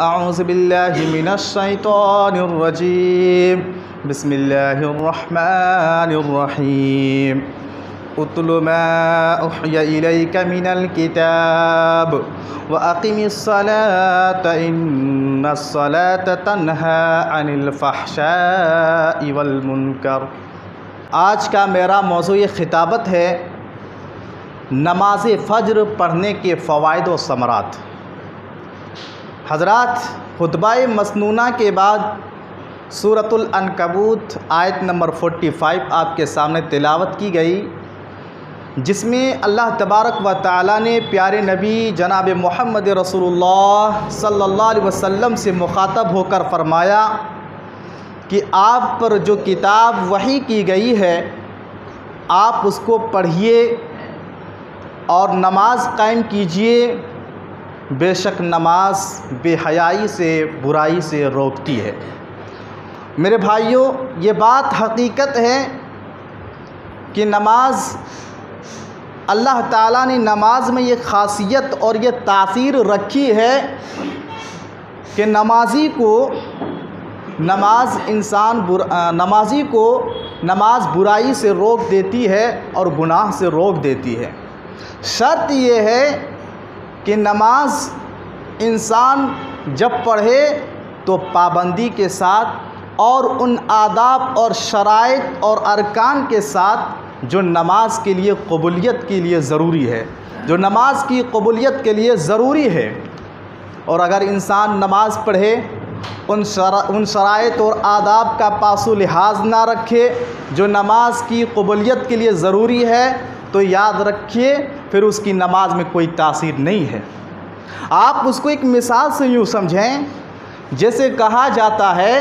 अऊज़ु बिल्लाहि मिनश शैतानिर रजीम बिस्मिल्लाहिर रहमानिर रहीम उतलु मा उहिया इलैका मिनल किताब व अक़िमिस सलाता इन्नस सलाता तन्हा अनिल फ़हशाइ वल मुनकर। आज का मेरा मौज़ूए ख़िताबत है नमाज़ फ़ज्र पढ़ने के फ़वाइद व समरात। हज़रात, खुतबाए मसनूना के बाद सूरतुल अनकबूत आयत नंबर 45 आपके सामने तिलावत की गई, जिसमें अल्लाह तबारक व तआला ने प्यारे नबी जनाब मोहम्मद रसूलुल्लाह सल्लल्लाहु अलैहि वसल्लम से मुखातब होकर फ़रमाया कि आप पर जो किताब वही की गई है आप उसको पढ़िए और नमाज कायम कीजिए। बेशक नमाज बेहयाई से, बुराई से रोकती है। मेरे भाइयों, ये बात हकीकत है कि नमाज, अल्लाह ताला ने नमाज में ये ख़ासियत और ये तासीर रखी है कि नमाजी को नमाज बुराई से रोक देती है और गुनाह से रोक देती है। शर्त ये है कि नमाज इंसान जब पढ़े तो पाबंदी के साथ और उन आदाब और शराइत और अरकान के साथ जो नमाज के लिए कबूलियत के लिए ज़रूरी है, जो नमाज की कबूलियत के लिए ज़रूरी है। और अगर इंसान नमाज पढ़े उन शराइत और आदाब का पासो लिहाज ना रखे जो नमाज की कबूलियत के लिए ज़रूरी है, तो याद रखिए फिर उसकी नमाज में कोई तासीर नहीं है। आप उसको एक मिसाल से यूँ समझें, जैसे कहा जाता है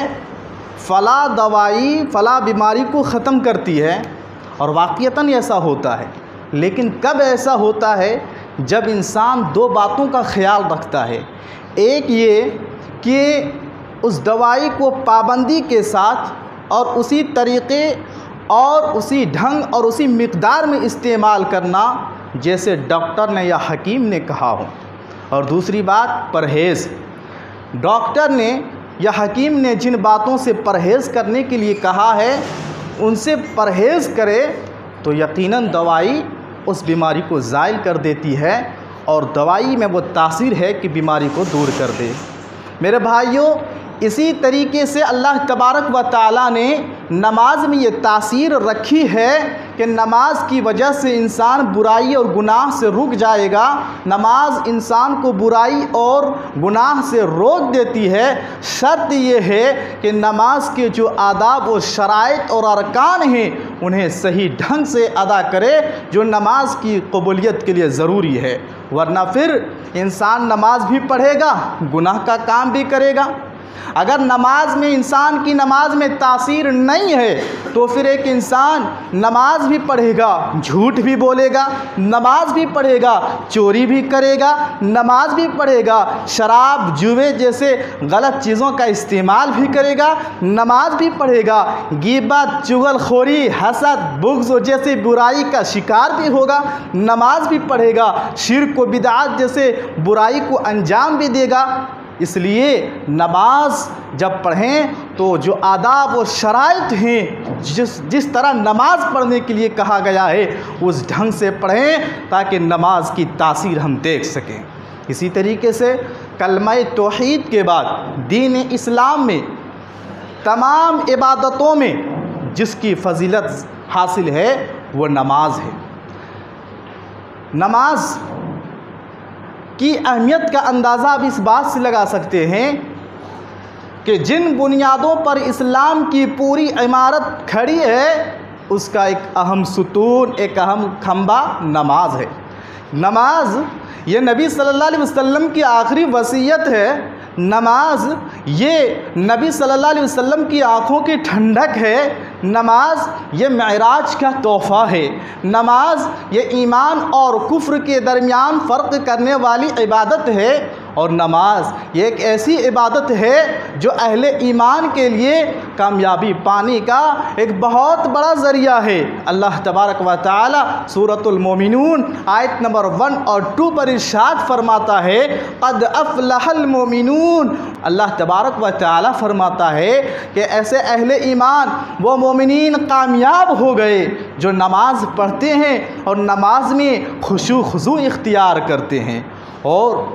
फ़ला दवाई फ़ला बीमारी को ख़त्म करती है, और वाक़ईतन ऐसा होता है। लेकिन कब ऐसा होता है? जब इंसान दो बातों का ख्याल रखता है। एक ये कि उस दवाई को पाबंदी के साथ और उसी तरीक़े और उसी ढंग और उसी मिक़दार में इस्तेमाल करना जैसे डॉक्टर ने या हकीम ने कहा हो। और दूसरी बात परहेज़। डॉक्टर ने या हकीम ने जिन बातों से परहेज़ करने के लिए कहा है उनसे परहेज़ करे तो यकीनन दवाई उस बीमारी को ज़ाइल कर देती है और दवाई में वो तासीर है कि बीमारी को दूर कर दे। मेरे भाइयों, इसी तरीके से अल्लाह तबारक व तआला ने नमाज में ये तासीर रखी है कि नमाज की वजह से इंसान बुराई और गुनाह से रुक जाएगा। नमाज इंसान को बुराई और गुनाह से रोक देती है। शर्त ये है कि नमाज के जो आदाब और शराइत और अरकान हैं उन्हें सही ढंग से अदा करे जो नमाज की कबूलियत के लिए ज़रूरी है। वरना फिर इंसान नमाज भी पढ़ेगा, गुनाह का काम भी करेगा। अगर नमाज में इंसान की नमाज में तासीर नहीं है तो फिर एक इंसान नमाज भी पढ़ेगा, झूठ भी बोलेगा, नमाज भी पढ़ेगा, चोरी भी करेगा, नमाज भी पढ़ेगा, शराब जुए जैसे गलत चीज़ों का इस्तेमाल भी करेगा, नमाज भी पढ़ेगा, ग़ीबत, चुगलखोरी, हसद, बुग़्ज़ जैसे बुराई का शिकार भी होगा, नमाज भी पढ़ेगा, शिर्क व बिदअत जैसे बुराई को अंजाम भी देगा। इसलिए नमाज जब पढ़ें तो जो आदाब और शराइत हैं, जिस तरह नमाज पढ़ने के लिए कहा गया है उस ढंग से पढ़ें ताकि नमाज की तासीर हम देख सकें। इसी तरीके से कलमा तौहीद के बाद दीन इस्लाम में तमाम इबादतों में जिसकी फ़जीलत हासिल है वो नमाज है। नमाज की अहमियत का अंदाज़ा आप इस बात से लगा सकते हैं कि जिन बुनियादों पर इस्लाम की पूरी इमारत खड़ी है उसका एक अहम सुतून, एक अहम खंबा नमाज है। नमाज ये नबी सल्लल्लाहु अलैहि वसल्लम की आखिरी वसीयत है। नमाज ये नबी सल्लल्लाहु अलैहि वसल्लम की आँखों की ठंडक है। नमाज ये मेराज का तोहफ़ा है। नमाज ये ईमान और कुफ्र के दरमियान फ़र्क करने वाली इबादत है। और नमाज ये एक ऐसी इबादत है जो अहले ईमान के लिए कामयाबी पाने का एक बहुत बड़ा ज़रिया है। अल्लाह तबारक व तआला सूरतुल मोमिनून आयत नंबर 1 और 2 पर इरशाद फरमाता है, क़द अफ़लहल मोमिनून। अल्लाह तबारक व तआला फरमाता है कि ऐसे अहले ईमान वो मोमिनीन कामयाब हो गए जो नमाज़ पढ़ते हैं और नमाज में खुशू खुजू इख्तियार करते हैं। और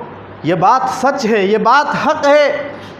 ये बात सच है, ये बात हक़ है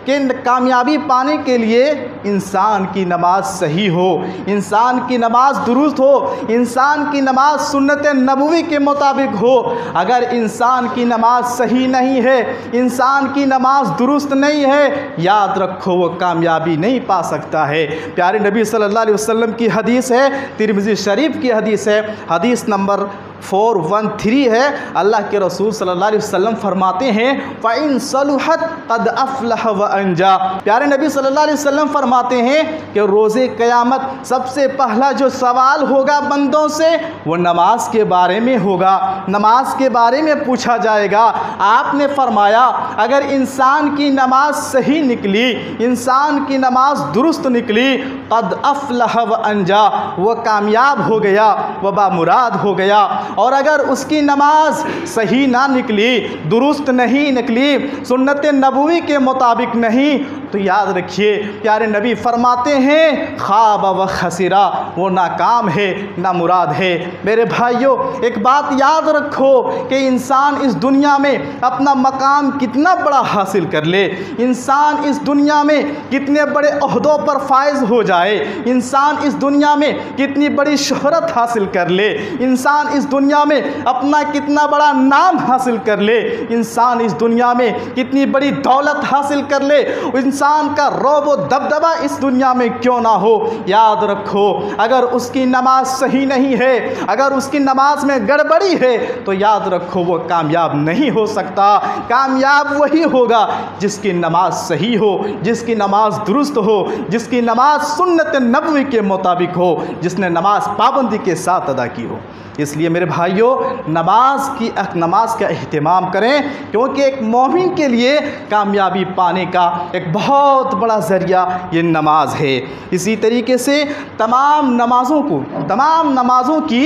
कि कामयाबी पाने के लिए इंसान की नमाज सही हो, इंसान की नमाज दुरुस्त हो, इंसान की नमाज सुन्नत नबवी के मुताबिक हो। अगर इंसान की नमाज सही नहीं है, इंसान की नमाज दुरुस्त नहीं है, याद रखो वो कामयाबी नहीं पा सकता है। प्यारे नबी सल्लल्लाहु अलैहि वसल्लम की हदीस है, तिरमिज़ी शरीफ की हदीस है, हदीस नंबर 413 है। अल्लाह के रसूल सल्लल्लाहु अलैहि वसल्लम फरमाते हैं, फ़इन सलुहत क़द अफ़लह व अंजा। प्यारे नबी सल्लल्लाहु अलैहि वसल्लम फरमाते हैं कि रोज़े क़यामत सबसे पहला जो सवाल होगा बंदों से वो नमाज के बारे में होगा, नमाज के बारे में पूछा जाएगा। आपने फरमाया अगर इंसान की नमाज सही निकली, इंसान की नमाज दुरुस्त निकली, क़द अफ़लह व अंजा, वो कामयाब हो गया, वह बामुराद हो गया। और अगर उसकी नमाज सही ना निकली, दुरुस्त नहीं निकली, सुन्नत नबवी के मुताबिक नहीं, तो याद रखिए प्यारे नबी फरमाते हैं ख़ाब व खसिरा, वो नाकाम है, ना मुराद है। मेरे भाइयों एक बात याद रखो कि इंसान इस दुनिया में अपना मकाम कितना बड़ा हासिल कर ले, इंसान इस दुनिया में कितने बड़े ओहदों पर फायज हो जाए, इंसान इस दुनिया में कितनी बड़ी शोहरत हासिल कर ले, इंसान इस दुनिया में अपना कितना बड़ा नाम हासिल कर ले, इंसान इस दुनिया में कितनी बड़ी दौलत हासिल कर ले, इंसान का रौब व दबदबा इस दुनिया में क्यों ना हो, याद रखो अगर उसकी नमाज सही नहीं है, अगर उसकी नमाज में गड़बड़ी है, तो याद रखो वो कामयाब नहीं हो सकता। कामयाब वही होगा जिसकी नमाज सही हो, जिसकी नमाज दुरुस्त हो, जिसकी नमाज सुन्नत नबवी के मुताबिक हो, जिसने नमाज पाबंदी के साथ अदा की हो। इसलिए मेरे भाइयों नमाज का एहतिमाम करें, क्योंकि एक मोमिन के लिए कामयाबी पाने का एक बहुत बड़ा ज़रिया ये नमाज है। इसी तरीके से तमाम नमाज़ों की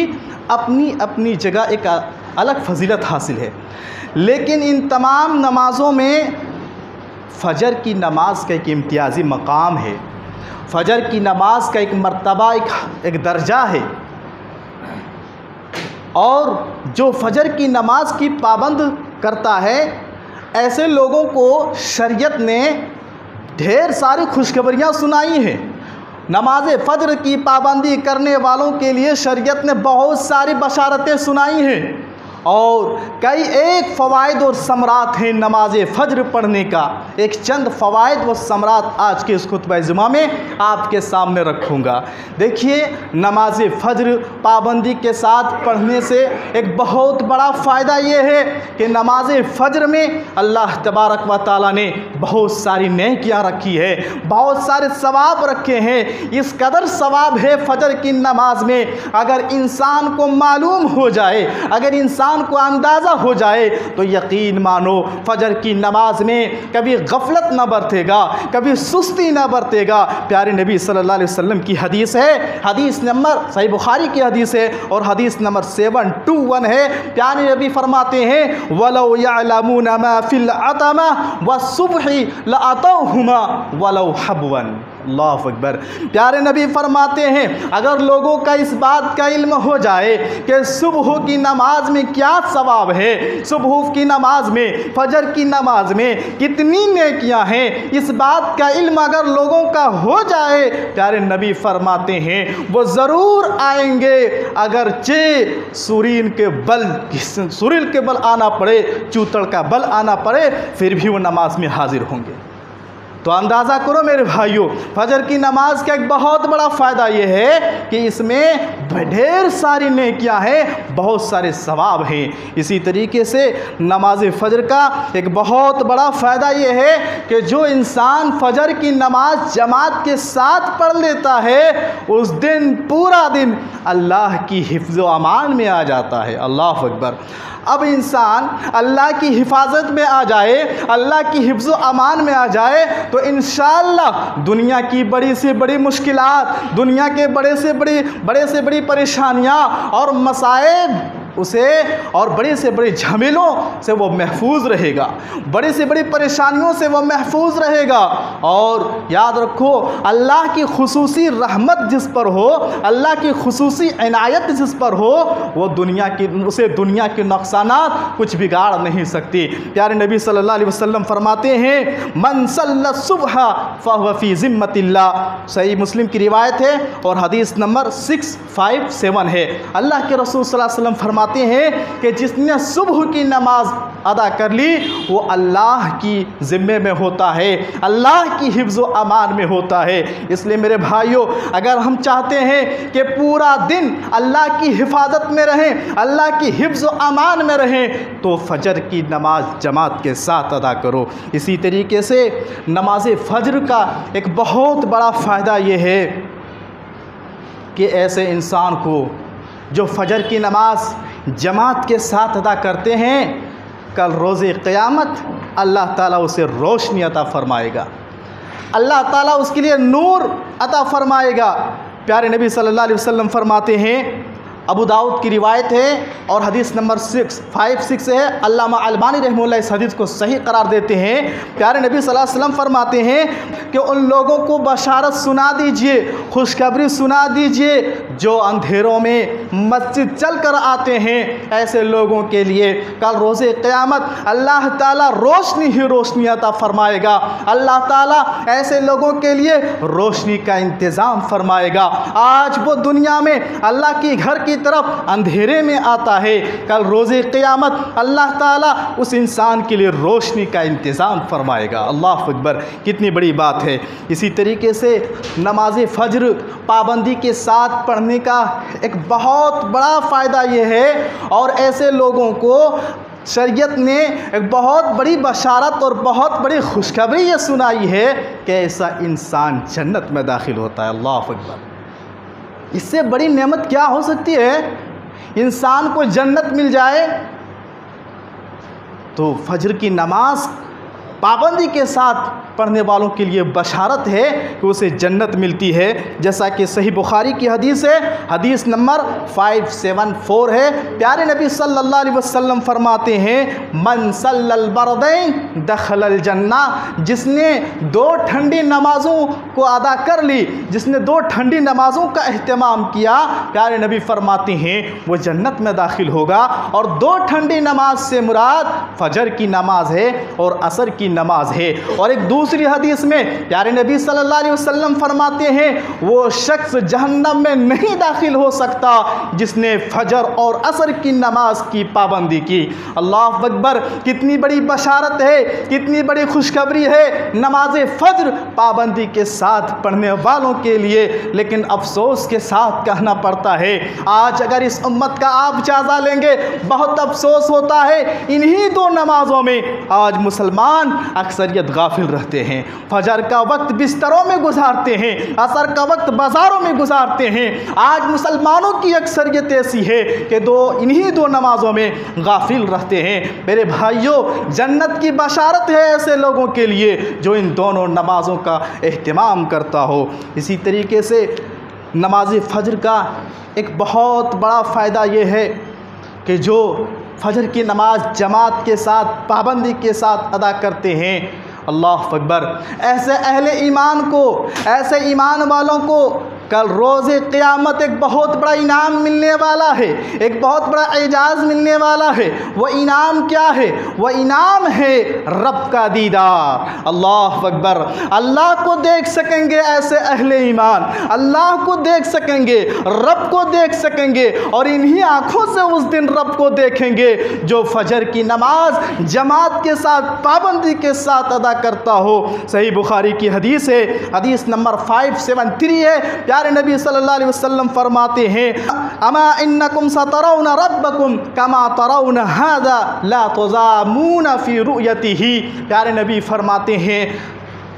अपनी अपनी जगह एक अलग फजीलत हासिल है, लेकिन इन तमाम नमाज़ों में फ़जर की नमाज का एक इम्तियाज़ी मकाम है, फ़जर की नमाज का एक मर्तबा, एक दर्जा है। और जो फ़जर की नमाज की पाबंद करता है, ऐसे लोगों को शरीयत ने ढेर सारी खुशखबरियाँ सुनाई हैं। नमाज फ़जर की पाबंदी करने वालों के लिए शरीयत ने बहुत सारी बशारतें सुनाई हैं और कई एक फ़वाइद और समरात हैं नमाज फ़जर पढ़ने का। एक चंद फ़वाइद व समरात आज के इस खुतबा जुमा में आपके सामने रखूँगा। देखिए नमाज फ़जर पाबंदी के साथ पढ़ने से एक बहुत बड़ा फ़ायदा ये है कि नमाज फ़जर में अल्लाह तबारक व तआला ने बहुत सारी नेकियां रखी है, बहुत सारे सवाब रखे हैं। इस कदर सवाब है फ़जर की नमाज में, अगर इंसान को मालूम हो जाए, अगर इंसान को अंदाज़ा हो जाए, तो यकीन मानो फ़जर की नमाज में कभी गफलत न बरतेगा, कभी सुस्ती न बरतेगा। प्यारे नबी सल्लल्लाहु अलैहि वसल्लम की हदीस है, हदीस नंबर सही बुखारी की हदीस है और हदीस नंबर 721 है। प्यारे नबी फरमाते हैं वलौ यअलमूना मा फिल अतमा वस्सुबही लअतौहुमा वलौ हबवन। अल्लाहु अकबर। प्यारे नबी फरमाते हैं अगर लोगों का इस बात का इल्म हो जाए कि सुबह की नमाज में क्या सवाब है, सुबह की नमाज में, फजर की नमाज में कितनी नेकियां हैं, इस बात का इल्म अगर लोगों का हो जाए, प्यारे नबी फरमाते हैं वो ज़रूर आएंगे, अगरचे सूरीन के बल आना पड़े, चूतड़ का बल आना पड़े, फिर भी वो नमाज में हाजिर होंगे। तो अंदाज़ा करो मेरे भाइयों, फ़जर की नमाज का एक बहुत बड़ा फ़ायदा ये है कि इसमें ढेर सारी नेकियां हैं, बहुत सारे सवाब हैं। इसी तरीके से नमाज फ़जर का एक बहुत बड़ा फ़ायदा ये है कि जो इंसान फ़जर की नमाज जमात के साथ पढ़ लेता है, उस दिन पूरा दिन अल्लाह की हिफ्ज़ व अमान में आ जाता है। अल्लाह अकबर। अब इंसान अल्लाह की हिफाजत में आ जाए, अल्लाह की हिफ्ज़ अमान में आ जाए, तो इंशाअल्लाह दुनिया की बड़ी से बड़ी मुश्किलात, दुनिया के बड़े से बड़ी परेशानियाँ और मसाइब उसे और बड़े से बड़े झमेलों से वो महफूज रहेगा, बड़ी से बड़ी परेशानियों से वो महफूज रहेगा। और याद रखो, अल्लाह की खुसूसी रहमत जिस पर हो, अल्लाह की खुसूसी इनायत जिस पर हो, वो उसे दुनिया के नुकसानात कुछ बिगाड़ नहीं सकती। प्यारे नबी सल्लल्लाहु अलैहि वसल्लम फरमाते हैं, मन सल्ला सुबह फहुव फी ज़िम्मतिल्लाह। सही मुस्लिम की रिवायत है और हदीस नंबर 657 है। अल्लाह के रसूल सल्लल्लाहु अलैहि वसल्लम फरमाते हैं कि जिसने सुबह की नमाज अदा कर ली वो अल्लाह की ज़िम्मे में होता है, अल्लाह की हिफ्ज़ अमान में होता है। इसलिए मेरे भाइयों, अगर हम चाहते हैं कि पूरा दिन अल्लाह की हिफाजत में रहें, अल्लाह की हिफ्ज़ अमान में रहें, तो फ़जर की नमाज जमात के साथ अदा करो। इसी तरीके से नमाज फ़जर का एक बहुत बड़ा फ़ायदा ये है कि ऐसे इंसान को जो फ़जर की नमाज जमात के साथ अदा करते हैं, कल रोज़े क़यामत अल्लाह ताला उसे रोशनी अता फ़रमाएगा, अल्लाह ताला उसके लिए नूर अता फ़रमाएगा। प्यारे नबी सल्लल्लाहु अलैहि वसल्लम फरमाते हैं, अबू दाऊद की रिवायत है और हदीस नंबर 656 है। अल्लामा अलबानी रहमतुल्लाह इस हदीस को सही करार देते हैं। प्यारे नबी सल्लल्लाहु अलैहि वसल्लम फरमाते हैं कि उन लोगों को बशारत सुना दीजिए, खुशखबरी सुना दीजिए जो अंधेरों में मस्जिद चल कर आते हैं। ऐसे लोगों के लिए कल रोज़े क़यामत अल्लाह ताला रोशनी ही रोशनी अता फ़रमाएगा, अल्लाह ताला ऐसे लोगों के लिए रोशनी का इंतज़ाम फ़रमाएगा। आज वो दुनिया में अल्लाह की घर की तरफ अंधेरे में आता है, कल रोज़े क़यामत अल्लाह ताला उस इंसान के लिए रोशनी का इंतज़ाम फरमाएगा। अल्लाह अकबर, कितनी बड़ी बात है। इसी तरीके से नमाज फ़जर पाबंदी के साथ पढ़ने का एक बहुत बड़ा फ़ायदा ये है, और ऐसे लोगों को शरीयत ने एक बहुत बड़ी बशारत और बहुत बड़ी खुशखबरी ये सुनाई है कि ऐसा इंसान जन्नत में दाखिल होता है। अल्लाह अकबर, इससे बड़ी नेमत क्या हो सकती है? इंसान को जन्नत मिल जाए। तो फजर की नमाज पाबंदी के साथ पढ़ने वालों के लिए बशारत है कि उसे जन्नत मिलती है, जैसा कि सही बुखारी की हदीस है, हदीस नंबर 574 है। प्यारे नबी सल्लल्लाहु अलैहि वसल्लम फरमाते हैं, मन सल्लल बरदैन दखलल जन्ना। जिसने 2 ठंडी नमाज़ों को अदा कर ली, जिसने 2 ठंडी नमाज़ों का अहतमाम किया, प्यारे नबी फरमाते हैं वो जन्नत में दाखिल होगा। और 2 ठंडी नमाज से मुराद फजर की नमाज है और असर की नमाज है। और एक दूसरी हदीस में प्यारे नबी सल्लल्लाहु अलैहि वसल्लम फरमाते हैं वो शख्स जहन्नम में नहीं दाखिल हो सकता जिसने फजर और असर की नमाज की पाबंदी की। अल्लाह अकबर, कितनी बड़ी बशारत है, कितनी बड़ी खुशखबरी है नमाज फजर पाबंदी के साथ पढ़ने वालों के लिए। लेकिन अफसोस के साथ कहना पड़ता है, आज अगर इस उम्मत का आप जायज़ा लेंगे, बहुत अफसोस होता है इन्हीं 2 नमाज़ों में आज मुसलमान अक्सरियत गाफिल रहते हैं। फजर का वक्त बिस्तरों में गुजारते हैं, असर का वक्त बाज़ारों में गुजारते हैं। आज मुसलमानों की अक्सरियत ऐसी है कि इन्हीं 2 नमाज़ों में गाफिल रहते हैं। मेरे भाइयों, जन्नत की बशारत है ऐसे लोगों के लिए जो इन दोनों नमाज़ों का एहतमाम करता हो। इसी तरीके से नमाज फ़जर का एक बहुत बड़ा फ़ायदा ये है कि जो फजर की नमाज जमात के साथ पाबंदी के साथ अदा करते हैं, अल्लाह अकबर, ऐसे अहले ईमान को, ऐसे ईमान वालों को कल रोज़े क़यामत एक बहुत बड़ा इनाम मिलने वाला है, एक बहुत बड़ा एजाज़ मिलने वाला है। वो इनाम क्या है? वो इनाम है रब का दीदार। अल्लाह अकबर, अल्लाह को देख सकेंगे ऐसे अहले ईमान, अल्लाह को देख सकेंगे, रब को देख सकेंगे, और इन्हीं आँखों से उस दिन रब को देखेंगे जो फजर की नमाज जमात के साथ पाबंदी के साथ अदा करता हो। सही बुखारी की हदीस है, हदीस नंबर 573 है। प्यारे नबी सल्लल्लाहु अलैहि वसल्लम फरमाते हैं, अमा इन्नकुम सतरौना रब्बकुम कमा तरौना हादा ला तुज़ामूना फी रुयतिही। प्यारे नबी फरमाते हैं,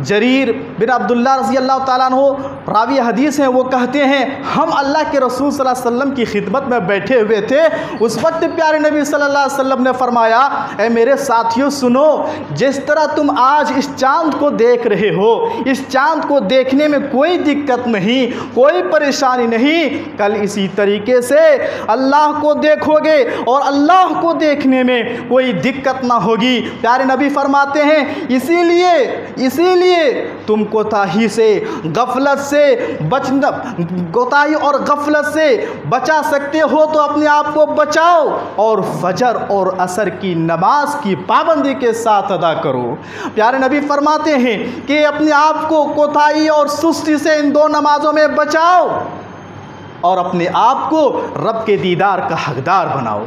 जरीर बिन अब्दुल्ला रज़ी अल्लाह ताला अन्हु रावी हदीस हैं, वो कहते हैं हम अल्लाह के रसूल सल्लल्लाहु अलैहि वसल्लम की खिदमत में बैठे हुए थे। उस वक्त प्यारे नबी सल्लल्लाहु अलैहि वसल्लम ने फरमाया, ऐ मेरे साथियों सुनो, जिस तरह तुम आज इस चाँद को देख रहे हो, इस चाँद को देखने में कोई दिक्कत नहीं, कोई परेशानी नहीं, कल इसी तरीके से अल्लाह को देखोगे और अल्लाह को देखने में कोई दिक्कत ना होगी। प्यारे नबी फरमाते हैं इसीलिए तुम कोताही से, गफलत से बचना, कोताही और गफलत से बचा सकते हो तो अपने आप को बचाओ और फजर और असर की नमाज की पाबंदी के साथ अदा करो। प्यारे नबी फरमाते हैं कि अपने आप को कोताही और सुस्ती से इन दो नमाजों में बचाओ और अपने आप को रब के दीदार का हकदार बनाओ।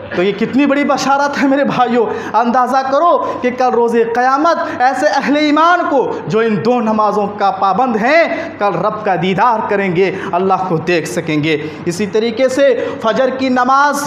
तो ये कितनी बड़ी बशारत है मेरे भाइयों। अंदाज़ा करो कि कल रोज़े क़यामत ऐसे अहले ईमान को जो इन दो नमाज़ों का पाबंद हैं, कल रब का दीदार करेंगे, अल्लाह को देख सकेंगे। इसी तरीके से फजर की नमाज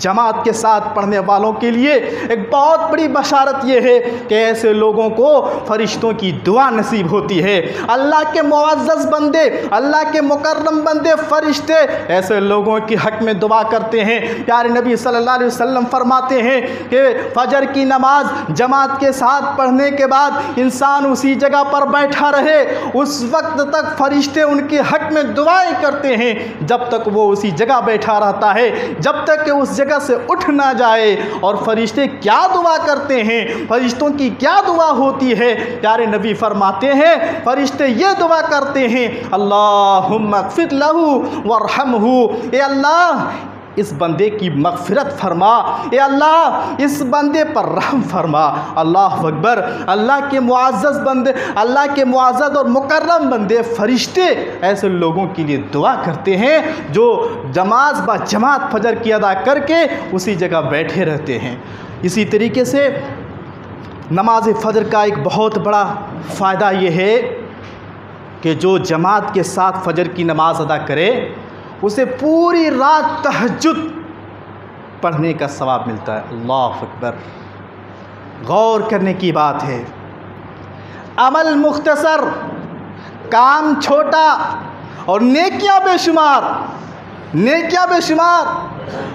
जमात के साथ पढ़ने वालों के लिए एक बहुत बड़ी बशारत ये है कि ऐसे लोगों को फरिश्तों की दुआ नसीब होती है। अल्लाह के मुअज़्ज़ज़ बंदे, अल्लाह के मुकर्रम बंदे, फरिश्ते ऐसे लोगों के हक़ में दुआ करते हैं। प्यारे नबी सल्लल्लाहु अलैहि वसल्लम फरमाते हैं कि फजर की नमाज जमात के साथ पढ़ने के बाद इंसान उसी जगह पर बैठा रहे, उस वक्त तक फरिश्ते उनके हक़ में दुआएं करते हैं जब तक वो उसी जगह बैठा रहता है, जब तक कि उस जगह से उठ ना जाए। और फरिश्ते क्या दुआ करते हैं, फरिश्तों की क्या दुआ होती है? प्यारे नबी फरमाते हैं फरिश्ते ये दुआ करते हैं, अल्लाहुम्मा ग़फ़िर लहू वरहमहू, ए अल्लाह इस बंदे की मग़फ़िरत फरमा, ए अल्लाह इस बंदे पर रहम फरमा। अल्लाह अकबर। अल्लाह के मुअज़्ज़ज़ बंदे, अल्लाह के मुअज़्ज़ज़ और मुकर्रम बंदे फरिश्ते ऐसे लोगों के लिए दुआ करते हैं जो जमात ब जमात फजर की अदा करके उसी जगह बैठे रहते हैं। इसी तरीके से नमाज फ़जर का एक बहुत बड़ा फ़ायदा ये है कि जो जमात के साथ फ़जर की नमाज अदा करे उसे पूरी रात तहज्जुद पढ़ने का सवाब मिलता है। अल्लाह अकबर। गौर करने की बात है। अमल मुख्तसर, काम छोटा और नेकियां बेशुमार, नेकियां बेशुमार।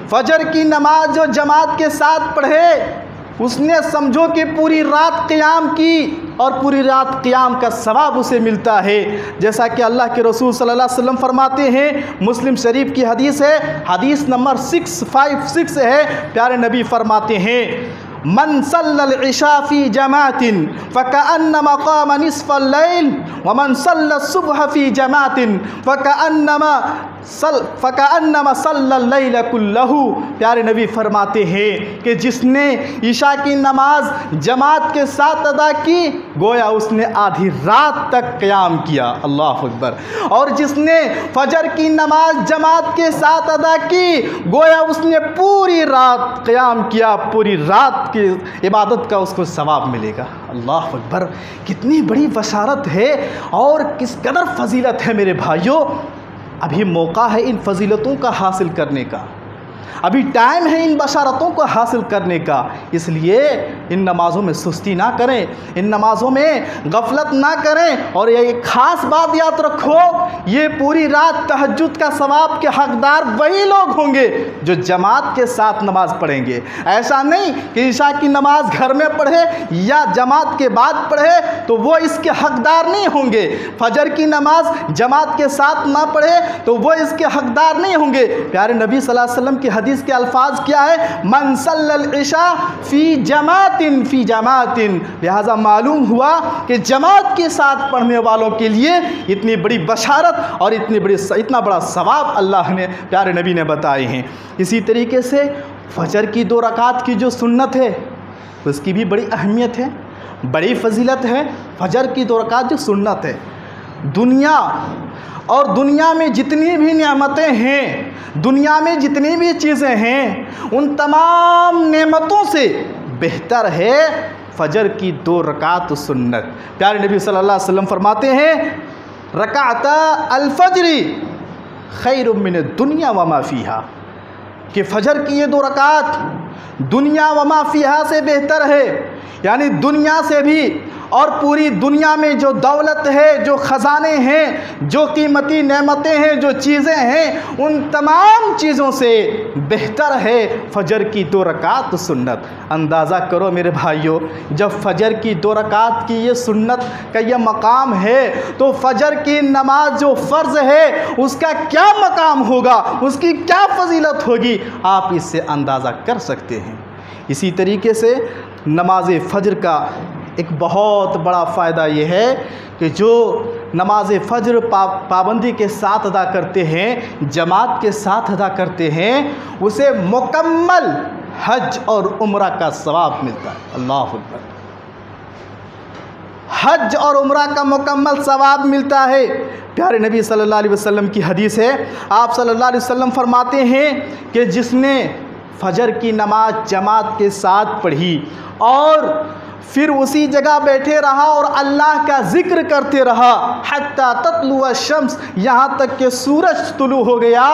फजर की नमाज जो जमात के साथ पढ़े उसने समझो कि पूरी रात क़याम की और पूरी रात क़याम का सवाब उसे मिलता है। जैसा कि अल्लाह के रसूल सल्लल्लाहु अलैहि वसल्लम फरमाते हैं, मुस्लिम शरीफ की हदीस है, हदीस नंबर 656 है। प्यारे नबी फरमाते हैं, मन सल्लल इशा फ़ी जमातिन फ़कअन्नमा क़ाम निस्फ़ल लैल व मन सल्ल सुबह फ़ी जमातिन फ़कअन्नमा सल्लल लैल कुल्लहू। प्यारे नबी फरमाते हैं कि जिसने ईशा की नमाज जमात के साथ अदा की गोया उसने आधी रात तक क़याम किया। अल्लाह अकबर। और जिसने फजर की नमाज जमात के साथ अदा की गोया उसने पूरी रात क़याम किया, पूरी रात की इबादत का उसको सवाब मिलेगा। अल्लाह अकबर। कितनी बड़ी बशारत है और किस कदर फजीलत है मेरे भाइयों। अभी मौका है इन फजीलतों का हासिल करने का, अभी टाइम है इन बशारतों को हासिल करने का। इसलिए इन नमाज़ों में सुस्ती ना करें, इन नमाज़ों में गफलत ना करें। और ये ख़ास बात याद रखो, ये पूरी रात तहज्जुद का सवाब के हकदार वही लोग होंगे जो जमात के साथ नमाज़ पढ़ेंगे। ऐसा नहीं कि ईशा की नमाज घर में पढ़े या जमात के बाद पढ़े तो वो इसके हकदार नहीं होंगे, फजर की नमाज जमात के साथ ना पढ़े तो वो इसके हकदार नहीं होंगे। प्यारे नबी सल्लल्लाहु अलैहि वसल्लम की हदीस के अल्फाज क्या है, मन सल्लल इशा फ़ी जमातिन। लिहाजा मालूम हुआ कि जमात के साथ पढ़ने वालों के लिए इतनी बड़ी बशारत और इतना बड़ा सवाब अल्लाह ने, प्यारे नबी ने बताए हैं। इसी तरीके से फजर की 2 रकात की जो सुन्नत है उसकी भी बड़ी अहमियत है, बड़ी फजीलत है। फजर की 2 रकात जो सुन्नत है, दुनिया और दुनिया में जितनी भी नेमतें हैं, दुनिया में जितनी भी चीज़ें हैं, उन तमाम नेमतों से बेहतर है फजर की 2 रकात सुन्नत। प्यारे नबी सल्लल्लाहु अलैहि वसल्लम फरमाते हैं, रकाता अल-फज्री खैरुम मिन दुनिया व मा फ़ीहा, कि फजर की ये 2 रकात दुनिया व मा फ़ीहा से बेहतर है। यानी दुनिया से भी और पूरी दुनिया में जो दौलत है, जो ख़जाने हैं, जो कीमती नेमतें हैं, जो चीज़ें हैं, उन तमाम चीज़ों से बेहतर है फ़जर की 2 रकात सुन्नत। अंदाज़ा करो मेरे भाइयों, जब फ़जर की 2 रकात की ये सुन्नत का ये मकाम है, तो फ़जर की नमाज जो फ़र्ज़ है उसका क्या मकाम होगा, उसकी क्या फजीलत होगी, आप इससे अंदाज़ा कर सकते हैं। इसी तरीके से नमाज फ़जर का एक बहुत बड़ा फ़ायदा ये है कि जो नमाज फ़जर पाबंदी के साथ अदा करते हैं, जमात के साथ अदा करते हैं, उसे मुकम्मल हज और उम्रा का सवाब मिलता है। अल्लाह अकबर। हज और उम्रा का मुकम्मल सवाब मिलता है। प्यारे नबी सल्लल्लाहु अलैहि वसल्लम की हदीस है, आप सल्लल्लाहु अलैहि वसल्लम फरमाते हैं कि जिसने फ़जर की नमाज जमात के साथ पढ़ी और फिर उसी जगह बैठे रहा और अल्लाह का ज़िक्र करते रहा हत्ता तत्लुअ शम्स, यहाँ तक कि सूरज तुलू हो गया,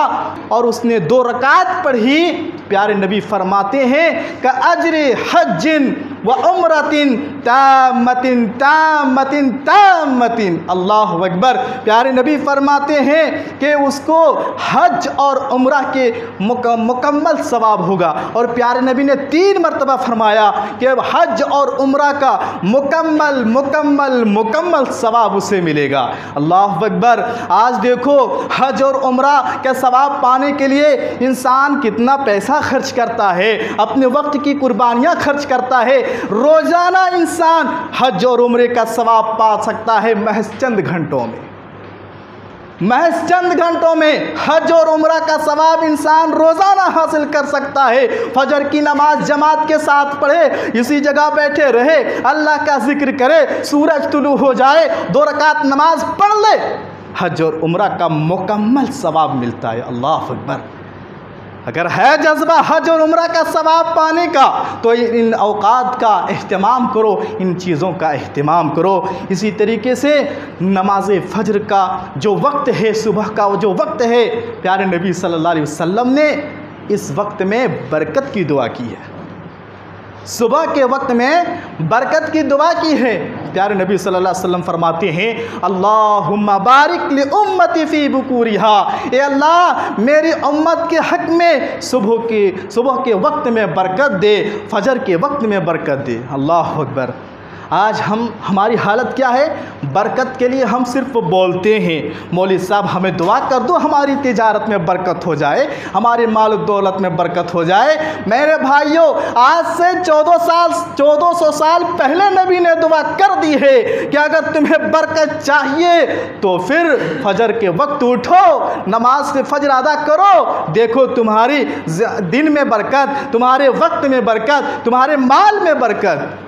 और उसने 2 रकात पढ़ी, प्यारे नबी फरमाते हैं का अजरे हज्जिन व उम्रतिन तामतिन तामतिन तामतिन। अल्लाह अकबर। प्यारे नबी फरमाते हैं कि उसको हज और उम्रा के मुकम्मल सवाब होगा। और प्यारे नबी ने 3 मरतबा फरमाया कि हज और उम्रा का मुकम्मल मुकम्मल मुकम्मल सवाब उसे मिलेगा। अल्लाह अकबर। आज देखो हज और उम्रा का सवाब पाने के लिए इंसान कितना पैसा खर्च करता है, अपने वक्त की कुर्बानियाँ खर्च करता है। रोज़ाना इंसान हज और उम्रे का सवाब पा सकता है महज चंद घंटों में। महज चंद घंटों में हज और उम्रा का सवाब इंसान रोज़ाना हासिल कर सकता है। फजर की नमाज जमात के साथ पढ़े, इसी जगह बैठे रहे, अल्लाह का जिक्र करे, सूरज तुलू हो जाए, 2 रकात नमाज पढ़ ले, हज और उम्रा का मुकम्मल सवाब मिलता है। अल्लाह अकबर। अगर है जज्बा हज और उम्रा का सवाब पाने का, तो इन औकात का अहतमाम करो, इन चीज़ों का अहतमाम करो। इसी तरीके से नमाज फ़जर का जो वक्त है, सुबह का वो जो वक्त है, प्यारे नबी सल्लल्लाहु अलैहि वसल्लम ने इस वक्त में बरकत की दुआ की है। सुबह के वक्त में बरकत की दुआ की है। प्यारे नबी सल्लल्लाहु अलैहि वसल्लम फरमाते हैं अल्लाहुम्मा बारिक li उम्मती फ़ी बुकूरिहा, ए अल्लाह मेरी उम्मत के हक़ में सुबह के वक्त में बरकत दे, फजर के वक्त में बरकत दे। अल्लाह अकबर। आज हमारी हालत क्या है, बरकत के लिए हम सिर्फ बोलते हैं, मौलवी साहब हमें दुआ कर दो हमारी तिजारत में बरकत हो जाए, हमारे माल दौलत में बरकत हो जाए। मेरे भाइयों, आज से 1400 साल पहले नबी ने दुआ कर दी है कि अगर तुम्हें बरकत चाहिए तो फिर फजर के वक्त उठो, नमाज से फजर अदा करो, देखो तुम्हारी दिन में बरकत, तुम्हारे वक्त में बरकत, तुम्हारे माल में बरकत।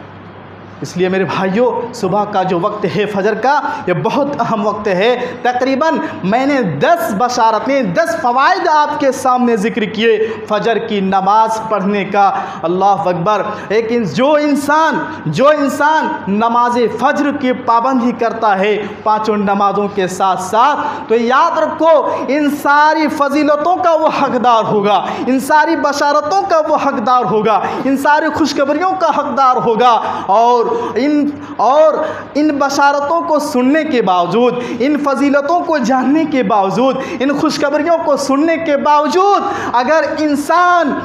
इसलिए मेरे भाइयों, सुबह का जो वक्त है फजर का, ये बहुत अहम वक्त है। तकरीबन मैंने 10 बशारतें, 10 फ़वाइद आपके सामने ज़िक्र किए फजर की नमाज पढ़ने का। अल्लाह अकबर। लेकिन जो इंसान नमाज फ़जर की पाबंदी करता है 5 नमाज़ों के साथ साथ, तो याद रखो इन सारी फजीलतों का वो हकदार होगा, इन सारी बशारतों का वो हकदार होगा, इन सारी खुशखबरियों का हकदार होगा। और इन बशारतों को सुनने के बावजूद, इन फजीलतों को जानने के बावजूद, इन खुशखबरियों को सुनने के बावजूद अगर इंसान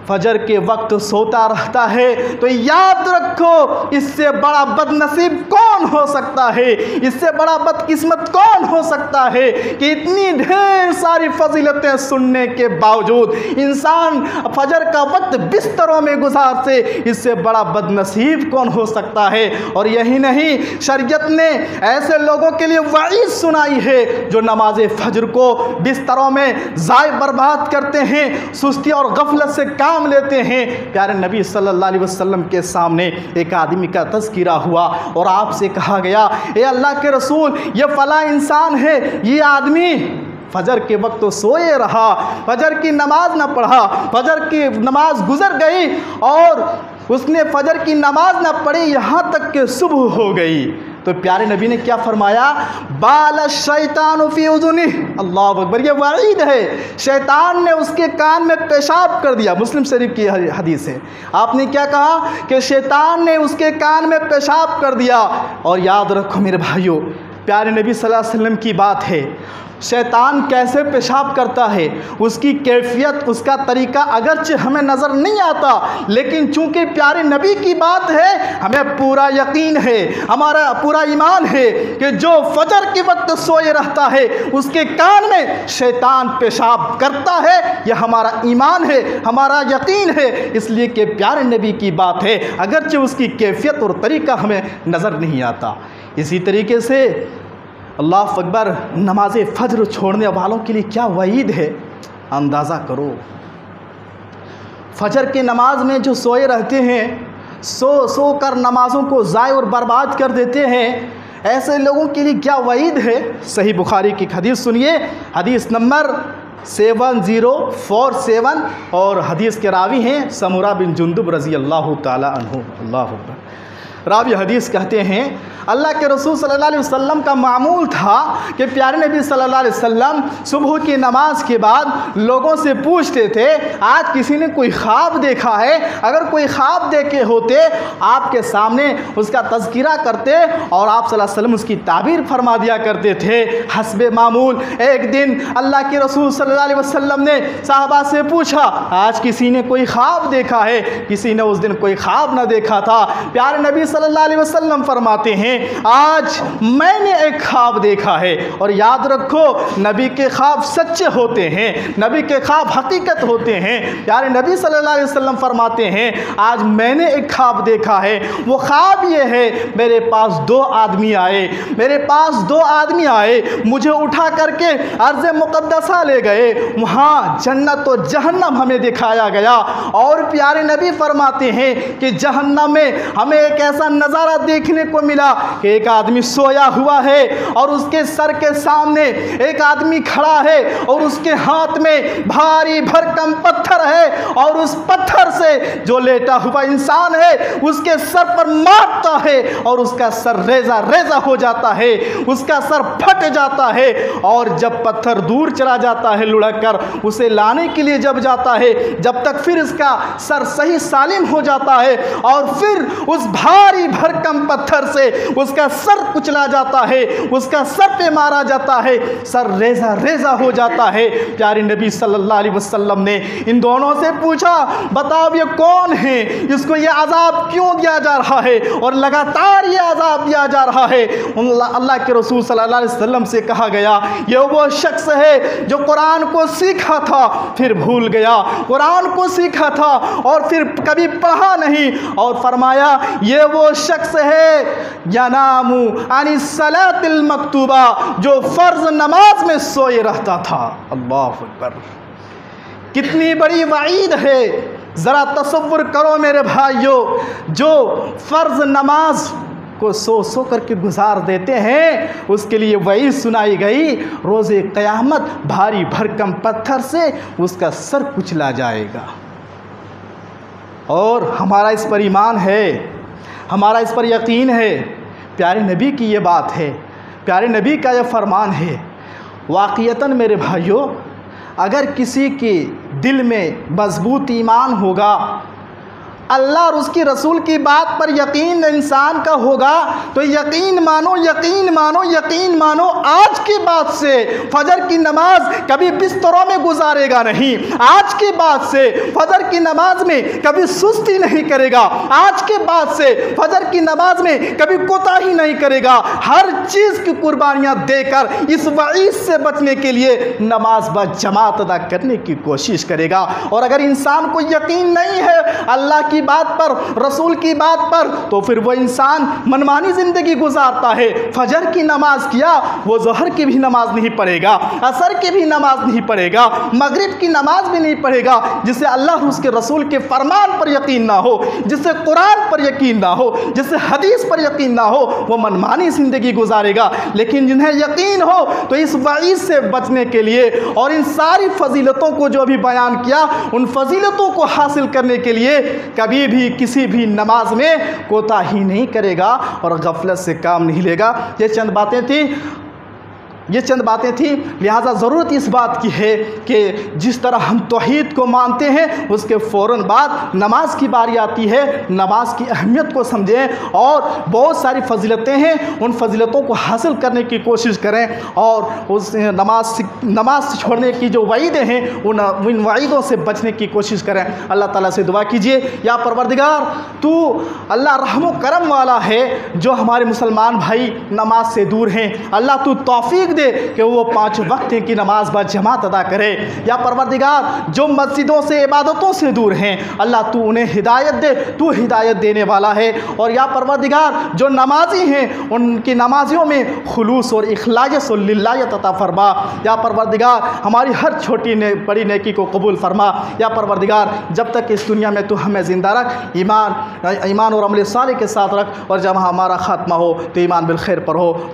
फजर के वक्त सोता रहता है, तो याद रखो इससे बड़ा बदनसीब कौन हो सकता है, इससे बड़ा बदकिस्मत कौन हो सकता है कि इतनी ढेर सारी फजीलतें सुनने के बावजूद इंसान फजर का वक्त बिस्तरों में गुजार से, इससे बड़ा बदनसीब कौन हो सकता है। और यही नहीं, शरीयत ने ऐसे लोगों के लिए वईद सुनाई है जो नमाज फजर को बिस्तरों में ज़ाय बर्बाद करते हैं, सुस्ती और गफलत से काम लेते हैं। प्यारे नबी सल्लल्लाहु अलैहि वसल्लम के सामने एक आदमी का तज़किरा हुआ और आपसे कहा गया, ए अल्लाह के रसूल, ये फला इंसान है, ये आदमी फजर के वक्त तो सोए रहा, फजर की नमाज ना पढ़ा, फजर की नमाज गुजर गई और उसने फजर की नमाज ना पढ़ी, यहाँ तक कि सुबह हो गई। तो प्यारे नबी ने क्या फरमाया, बाल शैतान फी उज़ुनी, अल्लाह अकबर, ये वईद है, शैतान ने उसके कान में पेशाब कर दिया। मुस्लिम शरीफ की हदीस है। आपने क्या कहा कि शैतान ने उसके कान में पेशाब कर दिया। और याद रखो मेरे भाइयों, प्यारे नबी सल्लल्लाहु अलैहि वसल्लम की बात है, शैतान कैसे पेशाब करता है, उसकी कैफियत, उसका तरीका अगरचे हमें नज़र नहीं आता, लेकिन चूंकि प्यारे नबी की बात है, हमें पूरा यकीन है, हमारा पूरा ईमान है कि जो फजर के वक्त सोए रहता है उसके कान में शैतान पेशाब करता है। यह हमारा ईमान है, हमारा यकीन है, इसलिए कि प्यारे नबी की बात है, अगरचे उसकी कैफियत और तरीका हमें नज़र नहीं आता। इसी तरीके से अल्लाह अकबर, नमाज फजर छोड़ने वालों के लिए क्या वईद है, अंदाज़ा करो। फजर की नमाज में जो सोए रहते हैं, सो कर नमाज़ों को ज़ाय और बर्बाद कर देते हैं, ऐसे लोगों के लिए क्या वईद है। सही बुखारी की हदीस सुनिए, हदीस नंबर 7047, और हदीस के रावी हैं समुरा बिन जुंदुब रज़ी अल्लाह ताला अन्हु। अल्लाह अकबर। रावी हदीस कहते हैं, अल्लाह के रसूल सल्लल्लाहु अलैहि वसल्लम का मामूल था कि प्यारे नबी सल्लल्लाहु अलैहि वसल्लम सुबह की नमाज के बाद लोगों से पूछते थे, आज किसी ने कोई ख्वाब देखा है? अगर कोई ख्वाब देखे होते आपके सामने उसका तज़किरा करते और आप सल्लल्लाहु अलैहि वसल्लम उसकी ताबीर फरमा दिया करते थे। हस्बे मामूल एक दिन अल्लाह के रसूल सल्लल्लाहु अलैहि वसल्लम ने साहबा से पूछा, आज किसी ने कोई ख्वाब देखा है? किसी ने उस दिन कोई ख्वाब ना देखा था। प्यारे नबी सल्लल्लाहु अलैहि वसल्लम फरमाते हैं, आज मैंने एक ख्वाब देखा है। और याद रखो, नबी के ख्वाब सच्चे होते हैं, नबी के ख्वाब हकीकत होते हैं। प्यारे नबी सल्लल्लाहु अलैहि वसल्लम फरमाते हैं, आज मैंने एक ख्वाब देखा है। वो ख्वाब ये है, मेरे पास दो आदमी आए, मुझे उठा करके अर्ज़ मुक़द्दसा ले गए, वहाँ जन्नत और जहन्नम हमें दिखाया गया। और प्यारे नबी फरमाते हैं कि जहन्नम में हमें एक ऐसा नज़ारा देखने को मिला कि एक आदमी सोया हुआ है और उसके सर के सामने एक आदमी खड़ा है और उसके हाथ में भारी भरकम पत्थर है, और उस पत्थर से जो लेटा हुआ इंसान है उसके सर पर मारता है और उसका सर रेजा रेजा हो जाता है, उसका सर फट जाता है। और जब पत्थर दूर चला जाता है लुढ़क कर, उसे लाने के लिए जब जाता है, जब तक फिर इसका सर सही सालिम हो जाता है और फिर उस भारी भरकम पत्थर से उसका सर कुचला जाता है, उसका सर पे मारा जाता है, सर रेजा रेजा हो जाता है। प्यारे नबी सल्लल्लाहु अलैहि वसल्लम ने इन दोनों से पूछा, बताओ ये कौन है, इसको ये अजाब क्यों दिया जा रहा है और लगातार ये अजाब दिया जा रहा है? अल्लाह के रसूल सल्लल्लाहु अलैहि वसल्लम से कहा गया, ये वो शख्स है जो कुरान को सीखा था फिर भूल गया, कुरान को सीखा था और फिर कभी पढ़ा नहीं। और फरमाया, ये वो शख्स है यनामु अनिस सलातिल मक्तूबा, जो फ़र्ज़ नमाज में सोए रहता था। अल्लाह अकबर, कितनी बड़ी वईद है। ज़रा तसव्वुर करो मेरे भाइयों, जो फ़र्ज़ नमाज को सो करके गुजार देते हैं, उसके लिए वही सुनाई गई, रोज़े क़यामत भारी भरकम पत्थर से उसका सर कुचला जाएगा। और हमारा इस पर ईमान है, हमारा इस पर यकीन है। प्यारे नबी की ये बात है, प्यारे नबी का ये फरमान है। वाक़ियतन मेरे भाइयों, अगर किसी के दिल में मजबूत ईमान होगा, अल्लाह और उसकी रसूल की बात पर यकीन इंसान का होगा, तो यकीन मानो यकीन मानो यकीन मानो, आज के बाद से फजर की नमाज कभी बिस्तरों में गुजारेगा नहीं, आज के बाद से फजर की नमाज में कभी सुस्ती नहीं करेगा, आज के बाद से फजर की नमाज में कभी कोताही नहीं करेगा, हर चीज़ की कुर्बानियाँ देकर इस वईद से बचने के लिए नमाज बजमात अदा करने की कोशिश करेगा। और अगर इंसान को यकीन नहीं है अल्लाह की बात पर, रसूल की बात पर, तो फिर वो इंसान मनमानी ज़िंदगी गुजारता है। फजर की नमाज किया, वो ज़ोहर की भी नमाज नहीं पढ़ेगा, असर की भी नमाज नहीं पढ़ेगा, मगरिब की नमाज भी नहीं पढ़ेगा। जिसे अल्लाह और उसके रसूल के फरमान पर यकीन ना हो, जिसे कुरान पर यकीन ना हो, जिसे हदीस पर यकीन ना हो, वो मनमानी ज़िंदगी गुजारेगा। लेकिन जिन्हें यकीन हो तो इस वईद से बचने के लिए और इन सारी फजीलतों को जो भी बयान किया, उन फजीलतों को हासिल करने के लिए कभी कभी भी किसी भी नमाज में कोताही नहीं करेगा और गफलत से काम नहीं लेगा। ये चंद बातें थी। लिहाजा ज़रूरत इस बात की है कि जिस तरह हम तौहीद को मानते हैं उसके फ़ौरन बाद नमाज की बारी आती है, नमाज की अहमियत को समझें और बहुत सारी फजीलतें हैं, उन फजीलतों को हासिल करने की कोशिश करें और उस नमाज छोड़ने की जो वईदें हैं उन वईदों से बचने की कोशिश करें। अल्लाह ताला से दुआ कीजिए, या परवरदिगार तू अल्लाह रहम करम वाला है, जो हमारे मुसलमान भाई नमाज से दूर हैं, अल्लाह तू तौफीक दे कि वो 5 वक्त की नमाज बजमात अदा करे। या परवरदिगार जो मस्जिदों से इबादतों से दूर हैं, अल्लाह तू उन्हें हिदायत दे, तू हिदायत देने वाला है। और या परवरदिगार जो नमाजी हैं उनकी नमाजियों में खुलूस और इखलास और लिल्लाहियत अता फरमा। या परवरदिगार हमारी हर छोटी बड़ी नेकी को कबूल फरमा। या परवरदिगार जब तक इस दुनिया में तू हमें ज़िंदा रख, ईमान और अमल सालिह के साथ रख, और जब हमारा ख़ात्मा हो तो ईमान बिल खैर पर हो।